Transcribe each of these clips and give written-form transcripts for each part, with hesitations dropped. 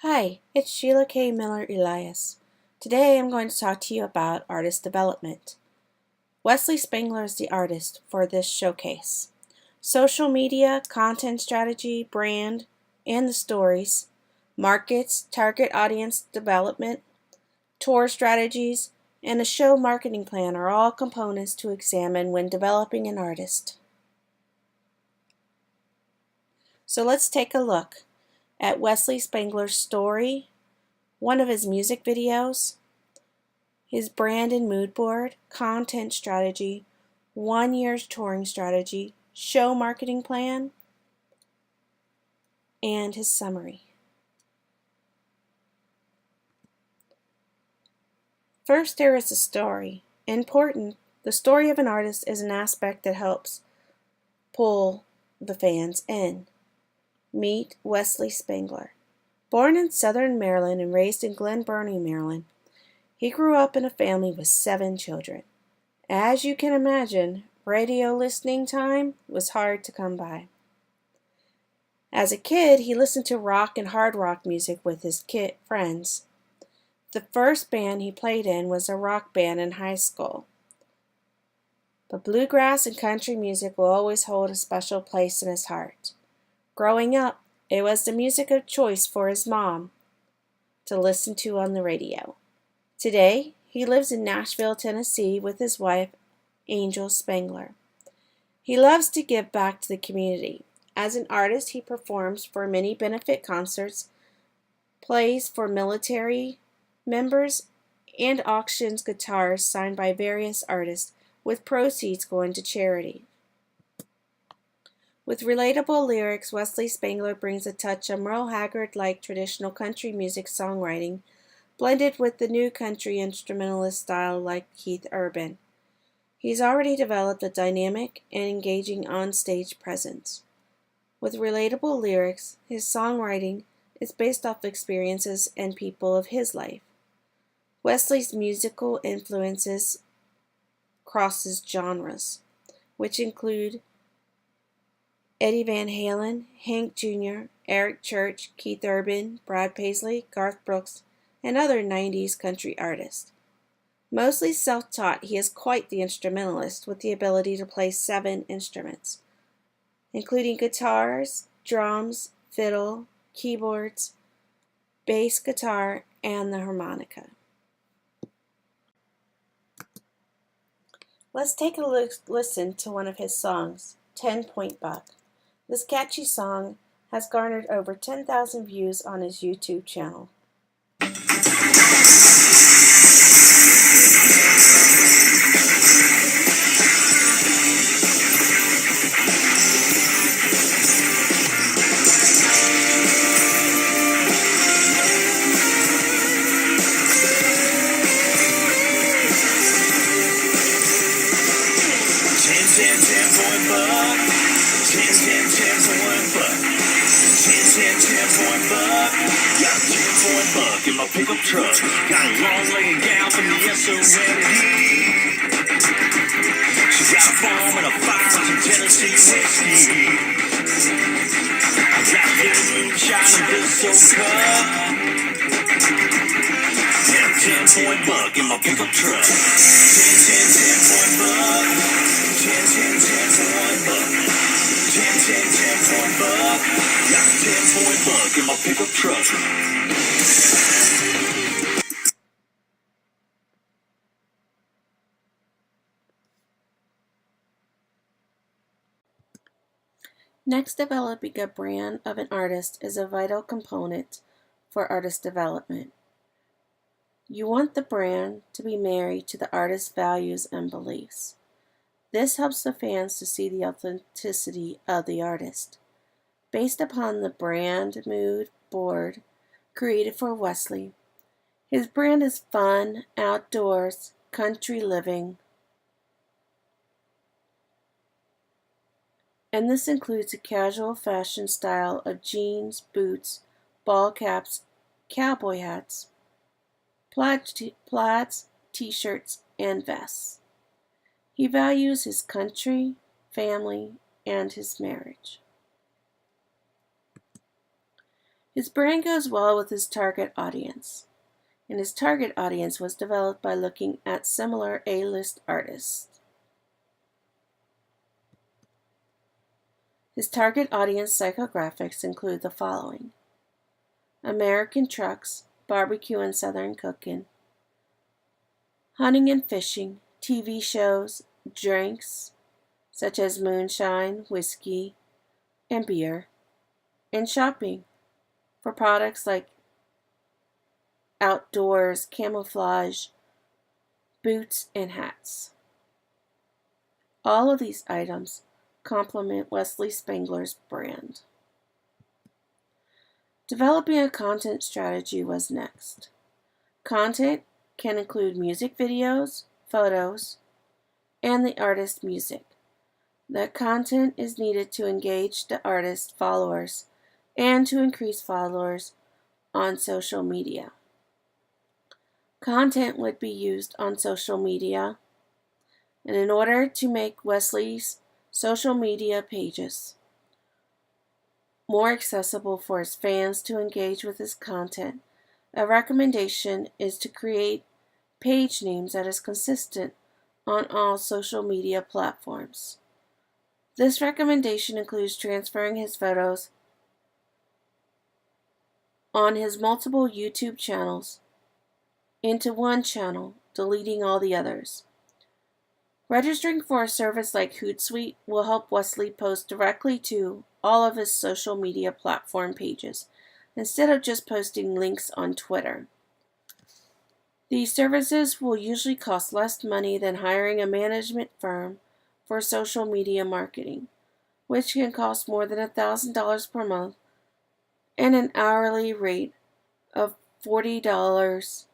Hi, it's Sheila K. Miller Elias. Today I'm going to talk to you about artist development. Wesley Spangler is the artist for this showcase. Social media, content strategy, brand, and the stories, markets, target audience development, tour strategies, and a show marketing plan are all components to examine when developing an artist. So let's take a look at Wesley Spangler's story, one of his music videos, his brand and mood board, content strategy, 1 year's touring strategy, show marketing plan, and his summary. First, there is the story. Important, the story of an artist is an aspect that helps pull the fans in. Meet Wesley Spangler. Born in Southern Maryland and raised in Glen Burnie, Maryland, he grew up in a family with 7 children. As you can imagine, radio listening time was hard to come by. As a kid, he listened to rock and hard rock music with his friends. The first band he played in was a rock band in high school. But bluegrass and country music will always hold a special place in his heart. Growing up, it was the music of choice for his mom to listen to on the radio. Today, he lives in Nashville, Tennessee with his wife, Angel Spangler. He loves to give back to the community. As an artist, he performs for many benefit concerts, plays for military members, and auctions guitars signed by various artists, with proceeds going to charity. With relatable lyrics, Wesley Spangler brings a touch of Merle Haggard-like traditional country music songwriting, blended with the new country instrumentalist style like Keith Urban. He's already developed a dynamic and engaging on-stage presence. With relatable lyrics, his songwriting is based off experiences and people of his life. Wesley's musical influences crosses genres, which include Eddie Van Halen, Hank Jr., Eric Church, Keith Urban, Brad Paisley, Garth Brooks, and other 90s country artists. Mostly self-taught, he is quite the instrumentalist with the ability to play 7 instruments, including guitars, drums, fiddle, keyboards, bass guitar, and the harmonica. Let's take a listen to one of his songs, 10-Point Buck. This catchy song has garnered over 10,000 views on his YouTube channel. In my pickup truck, got a long-legged gal from the SOND. She got a farm and a fire, some Tennessee whiskey. I got a little moonshine and this old cup. Yeah, 10-point buck in my pickup truck. 10-point buck. 10-point buck. 10-point buck. Got a 10-point buck in my pickup truck. Next, developing a brand of an artist is a vital component for artist development. You want the brand to be married to the artist's values and beliefs. This helps the fans to see the authenticity of the artist. Based upon the brand mood board created for Wesley, his brand is fun, outdoors, country living, and this includes a casual fashion style of jeans, boots, ball caps, cowboy hats, plaids, t-shirts, and vests. He values his country, family, and his marriage. His brand goes well with his target audience, and his target audience was developed by looking at similar A-list artists. His target audience psychographics include the following: American trucks, barbecue and southern cooking, hunting and fishing, TV shows, drinks such as moonshine, whiskey, and beer, and shopping for products like outdoors, camouflage, boots, and hats. All of these items complement Wesley Spangler's brand. Developing a content strategy was next. Content can include music videos, photos, and the artist's music. The content is needed to engage the artist's followers and to increase followers on social media. Content would be used on social media, and in order to make Wesley's social media pages more accessible for his fans to engage with his content, a recommendation is to create page names that is consistent on all social media platforms. This recommendation includes transferring his photos on his multiple YouTube channels into one channel, deleting all the others. Registering for a service like Hootsuite will help Wesley post directly to all of his social media platform pages, instead of just posting links on Twitter. These services will usually cost less money than hiring a management firm for social media marketing, which can cost more than $1,000 per month and an hourly rate of $40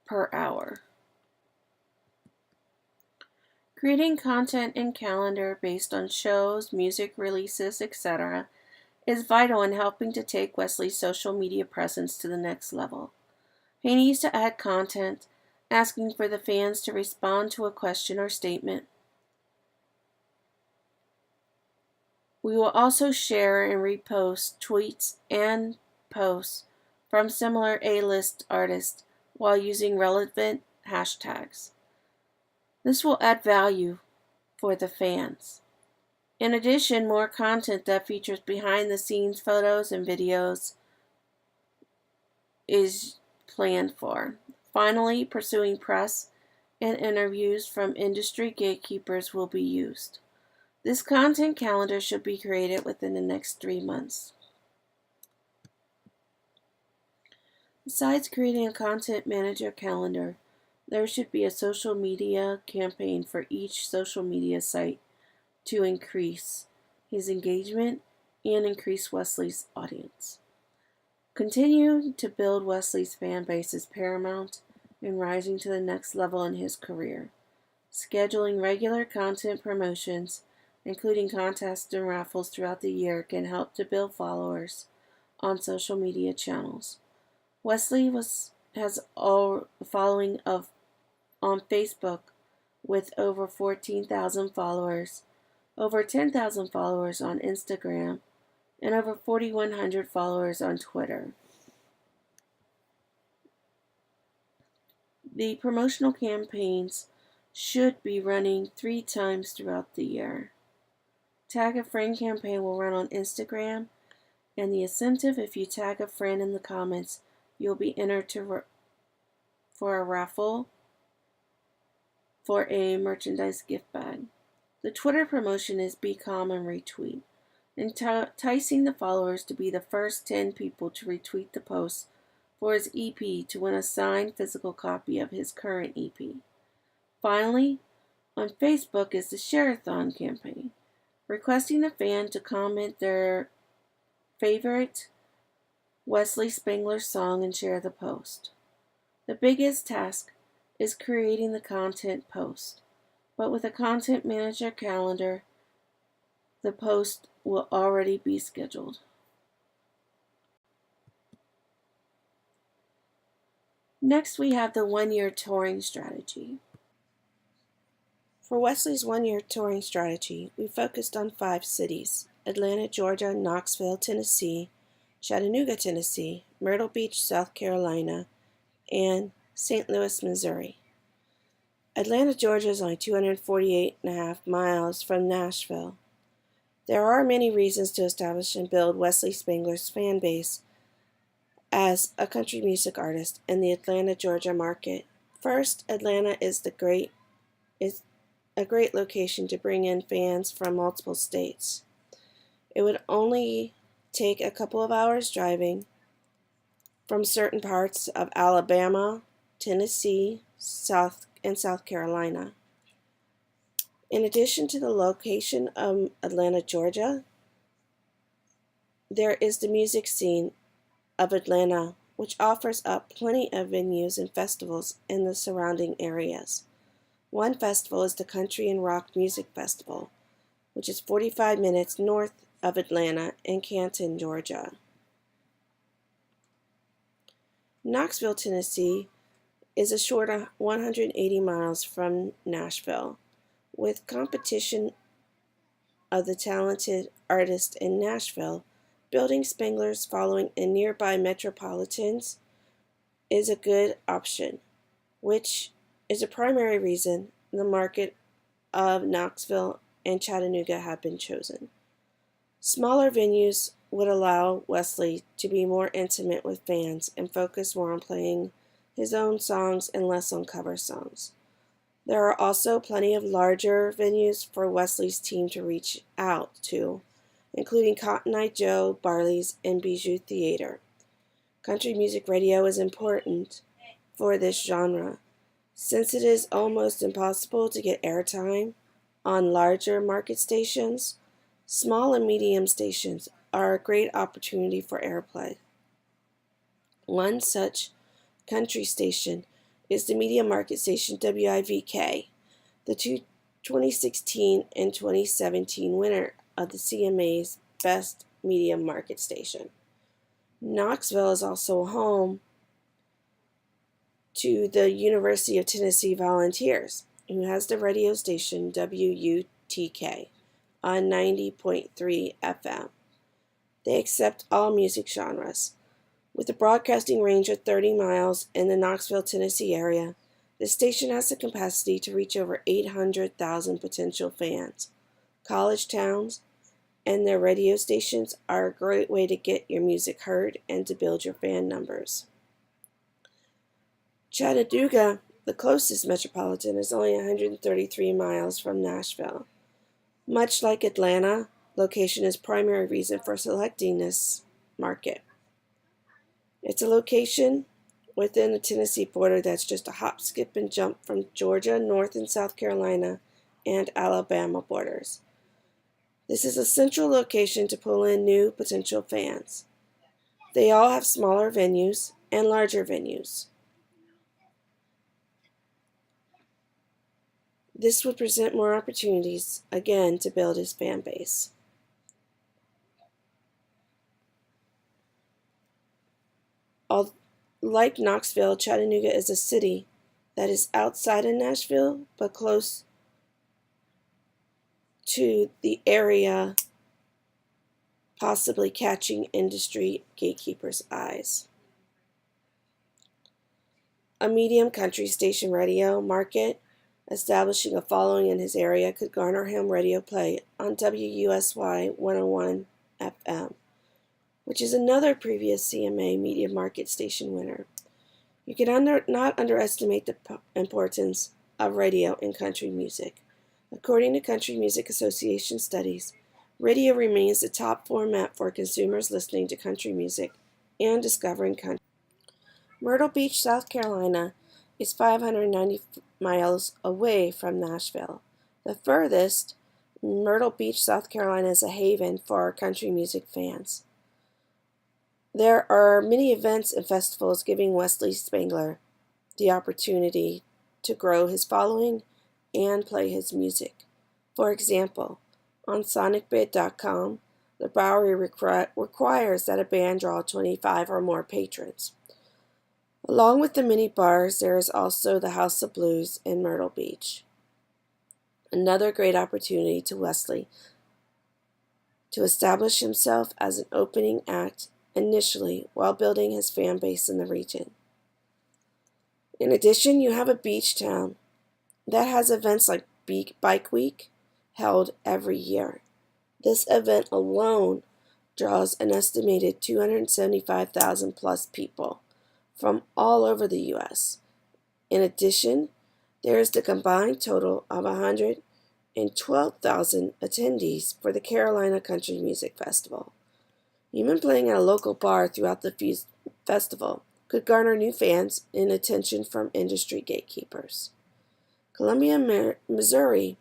per hour. Creating content and calendar based on shows, music releases, etc. is vital in helping to take Wesley's social media presence to the next level. He needs to add content asking for the fans to respond to a question or statement. We will also share and repost tweets and posts from similar A-list artists while using relevant hashtags. This will add value for the fans. In addition, more content that features behind-the-scenes photos and videos is planned for. Finally, pursuing press and interviews from industry gatekeepers will be used. This content calendar should be created within the next 3 months. Besides creating a content manager calendar, there should be a social media campaign for each social media site to increase his engagement and increase Wesley's audience. Continuing to build Wesley's fan base is paramount in rising to the next level in his career. Scheduling regular content promotions, including contests and raffles throughout the year, can help to build followers on social media channels. Wesley has a following on Facebook with over 14,000 followers, over 10,000 followers on Instagram, and over 4,100 followers on Twitter. The promotional campaigns should be running 3 times throughout the year. Tag a Friend campaign will run on Instagram, and the incentive, if you tag a friend in the comments, you'll be entered for a raffle for a merchandise gift bag. The Twitter promotion is Be Calm and Retweet, enticing the followers to be the first 10 people to retweet the post for his EP to win a signed physical copy of his current EP. Finally, on Facebook is the Share-a-thon campaign, requesting the fan to comment their favorite Wesley Spangler song and share the post. The biggest task is creating the content post, but with a content manager calendar, the post will already be scheduled. Next, we have the 1-year touring strategy. For Wesley's 1-year touring strategy, we focused on 5 cities: Atlanta, Georgia, Knoxville, Tennessee, Chattanooga, Tennessee, Myrtle Beach, South Carolina, and St. Louis, Missouri. Atlanta, Georgia is only 248.5 miles from Nashville. There are many reasons to establish and build Wesley Spangler's fan base as a country music artist in the Atlanta, Georgia market. First, Atlanta is a great location to bring in fans from multiple states. It would only take a couple of hours driving from certain parts of Alabama, Tennessee, South Carolina. In addition to the location of Atlanta, Georgia, there is the music scene of Atlanta, which offers up plenty of venues and festivals in the surrounding areas. One festival is the Country and Rock Music Festival, which is 45 minutes north of Atlanta in Canton, Georgia. Knoxville, Tennessee is a short 180 miles from Nashville. With competition of the talented artists in Nashville, building Spangler's following in nearby metropolitans is a good option, which is a primary reason the market of Knoxville and Chattanooga have been chosen. Smaller venues would allow Wesley to be more intimate with fans and focus more on playing his own songs and less on cover songs. There are also plenty of larger venues for Wesley's team to reach out to, including Cotton Eye Joe, Barley's, and Bijou Theater. Country music radio is important for this genre, since it is almost impossible to get airtime on larger market stations. Small and medium stations are a great opportunity for airplay. One such country station is the media market station WIVK, the 2016 and 2017 winner of the CMA's Best Media Market Station. Knoxville is also home to the University of Tennessee Volunteers, who has the radio station WUTK on 90.3 FM. They accept all music genres. With a broadcasting range of 30 miles in the Knoxville, Tennessee area, the station has the capacity to reach over 800,000 potential fans. College towns and their radio stations are a great way to get your music heard and to build your fan numbers. Chattanooga, the closest metropolitan, is only 133 miles from Nashville. Much like Atlanta, location is primary reason for selecting this market. It's a location within the Tennessee border that's just a hop, skip, and jump from Georgia, North and South Carolina, and Alabama borders. This is a central location to pull in new potential fans. They all have smaller venues and larger venues. This would present more opportunities, again, to build his fan base. Like Knoxville, Chattanooga is a city that is outside of Nashville, but close to the area, possibly catching industry gatekeepers' eyes. A medium country station radio market establishing a following in his area could garner him radio play on WUSY 101 FM, which is another previous CMA media market station winner. You can not underestimate the importance of radio in country music. According to Country Music Association studies, radio remains the top format for consumers listening to country music and discovering country. Myrtle Beach, South Carolina is 590 miles away from Nashville. The furthest, Myrtle Beach, South Carolina, is a haven for country music fans. There are many events and festivals giving Wesley Spangler the opportunity to grow his following and play his music. For example, on sonicbid.com, the Bowery requires that a band draw 25 or more patrons. Along with the many bars, there is also the House of Blues in Myrtle Beach. Another great opportunity to Wesley to establish himself as an opening act initially while building his fan base in the region. In addition, you have a beach town that has events like Bike Week held every year. This event alone draws an estimated 275,000 plus people from all over the U.S. In addition, there is the combined total of 112,000 attendees for the Carolina Country Music Festival. Even playing at a local bar throughout the festival could garner new fans and attention from industry gatekeepers. Columbia, Missouri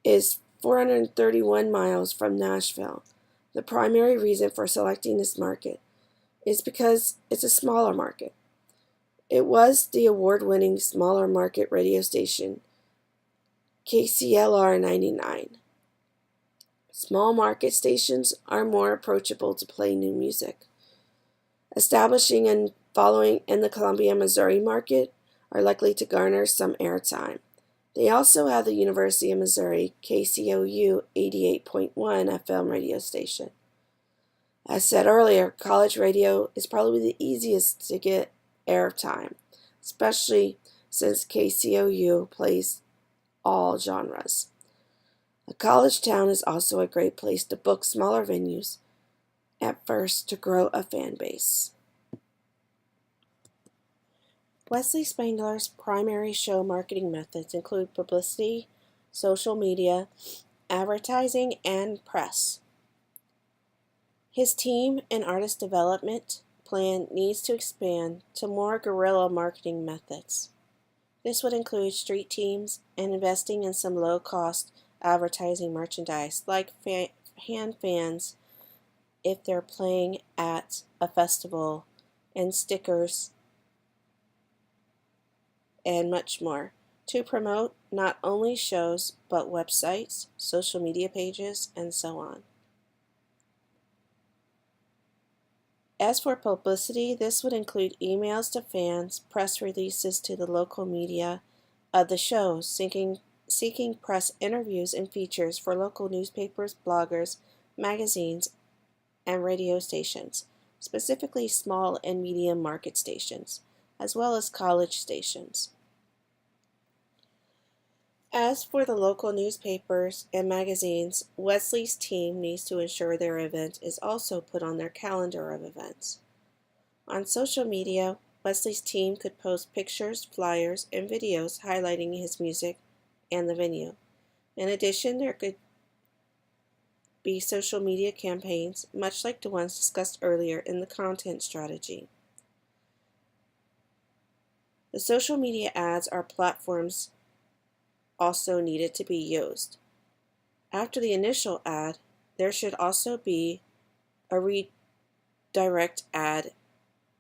is 431 miles from Nashville. The primary reason for selecting this market is because it's a smaller market. It was the award-winning smaller market radio station KCLR 99. Small market stations are more approachable to play new music. Establishing and following in the Columbia, Missouri market are likely to garner some airtime. They also have the University of Missouri KCOU 88.1 FM radio station. As said earlier, college radio is probably the easiest to get airtime, especially since KCOU plays all genres. A college town is also a great place to book smaller venues at first to grow a fan base. Wesley Spangler's primary show marketing methods include publicity, social media, advertising, and press. His team and artist development plan needs to expand to more guerrilla marketing methods. This would include street teams and investing in some low-cost advertising merchandise like hand fans if they're playing at a festival, and stickers, and much more, to promote not only shows but websites, social media pages, and so on. As for publicity, this would include emails to fans, press releases to the local media of the shows, seeking press interviews and features for local newspapers, bloggers, magazines, and radio stations, specifically small and medium market stations, as well as college stations. As for the local newspapers and magazines, Wesley's team needs to ensure their event is also put on their calendar of events. On social media, Wesley's team could post pictures, flyers, and videos highlighting his music and the venue. In addition, there could be social media campaigns, much like the ones discussed earlier in the content strategy. The social media ads are platforms also needed to be used. After the initial ad, there should also be a redirect ad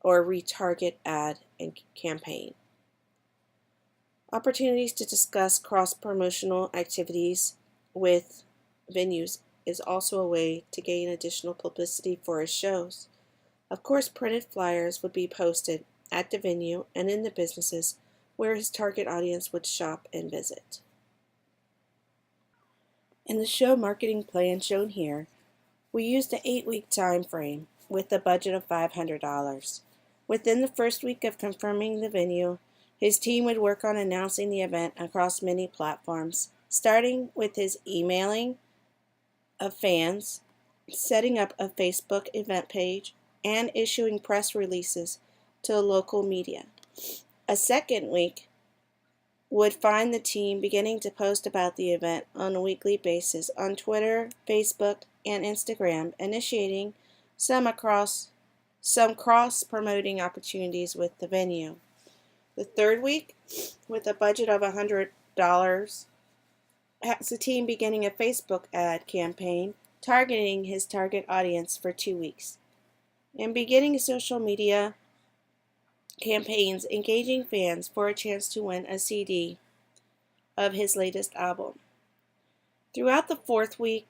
or retarget ad and campaign. Opportunities to discuss cross-promotional activities with venues is also a way to gain additional publicity for his shows. Of course, printed flyers would be posted at the venue and in the businesses where his target audience would shop and visit. In the show marketing plan shown here, we used an 8-week time frame with a budget of $500. Within the first week of confirming the venue, his team would work on announcing the event across many platforms, starting with his emailing of fans, setting up a Facebook event page, and issuing press releases to the local media. A second week would find the team beginning to post about the event on a weekly basis on Twitter, Facebook, and Instagram, initiating some cross-promoting opportunities with the venue. The third week, with a budget of $100, has the team beginning a Facebook ad campaign targeting his target audience for 2 weeks, and beginning social media campaigns engaging fans for a chance to win a CD of his latest album. Throughout the fourth week,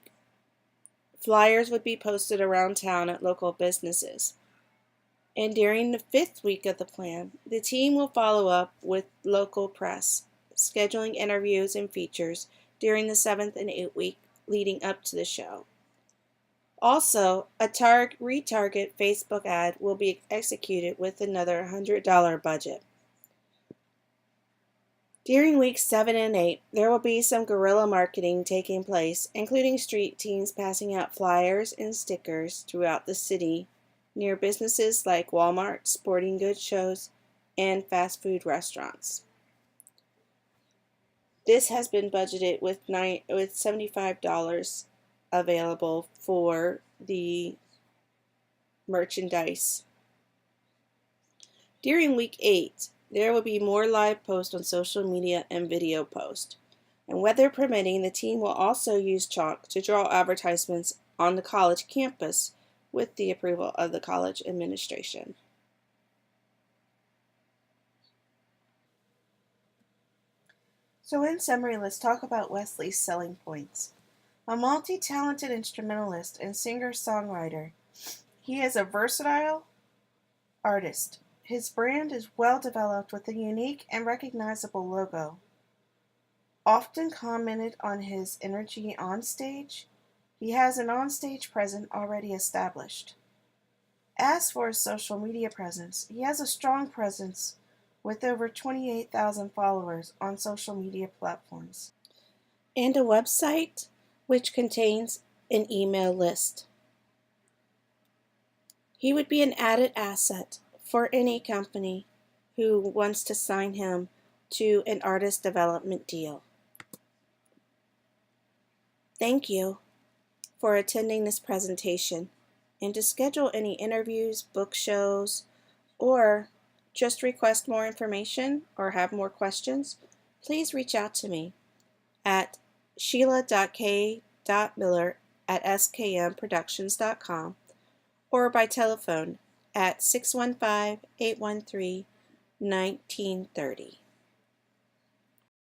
flyers would be posted around town at local businesses. And during the fifth week of the plan, the team will follow up with local press, scheduling interviews and features during the 7th and 8th week leading up to the show. Also, a retarget Facebook ad will be executed with another $100 budget. During weeks 7 and 8, there will be some guerrilla marketing taking place, including street teams passing out flyers and stickers throughout the city near businesses like Walmart, sporting goods shows, and fast food restaurants. This has been budgeted with $75 available for the merchandise. During week 8, there will be more live posts on social media and video posts. And weather permitting, the team will also use chalk to draw advertisements on the college campus with the approval of the college administration. So in summary, let's talk about Wesley's selling points. A multi-talented instrumentalist and singer-songwriter, he is a versatile artist. His brand is well developed with a unique and recognizable logo. Often commented on his energy on stage, he has an on-stage presence already established. As for his social media presence, he has a strong presence with over 28,000 followers on social media platforms, and a website which contains an email list. He would be an added asset for any company who wants to sign him to an artist development deal. Thank you for attending this presentation, and to schedule any interviews, book shows, or just request more information or have more questions, please reach out to me at sheila.k.miller@skmproductions.com or by telephone at 615-813-1930.